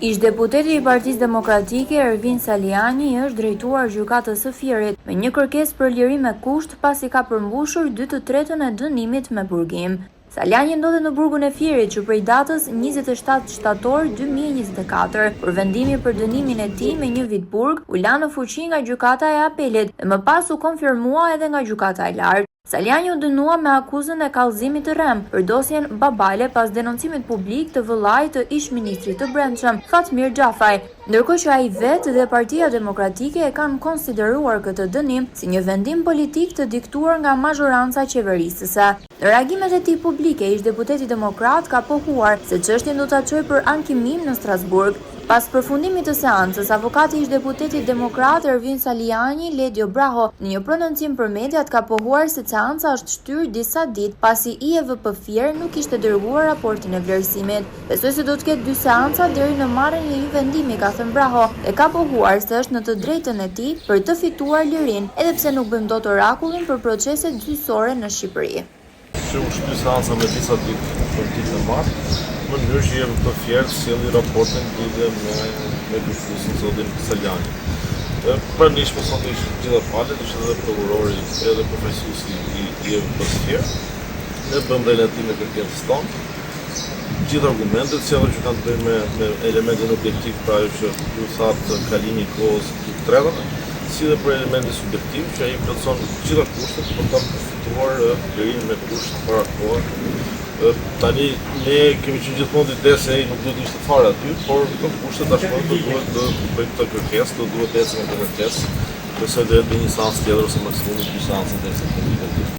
Ish deputeti i Partisë Demokratike Ervin Saliani është drejtuar gjykatës së Firit me një kërkesë për lirim me kusht pasi ka përmbushur 2/3 e dënimit me burgim. Saliani ndodhet në burgun e Firit që prej datës 27 shtator 2024 për vendimi për dënimin e tij me 1 vit burg u la në fuqi nga gjykata e apelit dhe më pas u konfirmua edhe nga gjykata e lartë. Saliani u dënua me akuzën e kallëzimit të rrem për dosjen Babale pas denoncimit publik të vëllait të ish-ministrit të Brendshëm Fatmir Xhafaj, ndërkohë që ai vetë dhe Partia Demokratike e kanë konsideruar këtë dënim si një vendim politik të diktuar nga mazhoranca qeverisëse. Në reagimet e tij publike, ish deputeti demokrat ka pohuar se çështjen do ta çojë për ankimim në Strasburg. Pas përfundimit të seancës, avokati ish deputetit demokrat Ervin Saliani, Ledio Braho, në një prononcim për mediat ka pohuar se seanca është shtyrë disa ditë pasi IEVP Fier nuk kishte dërguar raportin e vlerësimit. Besoj se do të ketë 2 seanca deri në marrjen e një vendimi, ka thënë Braho, dhe ka pohuar se është në të drejtën e tij për të fituar lirin, edhe pse nuk bëjmë dot orakullin për proceset gjyqësore në Shqipëri. Që u shty seanca me disa ditë për ditën e martë, në mënyrë që IEVP Fier sjellni raportin lidhje me gjyqësin zotin Saliani. Pranishme sot ishte gjitha palët, ishte edhe prokurori edhe përfaqësuesi i IEVP Fier. Ne bëm relativ me kërkesën tonë. Gjithë argumentet sjellën që kanë të bëjnë me elementin objektiv, pra ajo që ju thatë kalimi i kohës të tretave, si dhe për elementin subjektiv që ai plotson gjitha kushtet për ta përfituar lirin me kusht para kohë. Tani ne kemi qenë gjithmonë ide se ai nuk duhet ishte fare aty, por këto kushte tashmë do duhet të bëjmë këtë kërkesë, do duhet të ecim me këtë kërkesë, besoj deri në një seancë tjetër ose maksimumi 2 seanca derisa të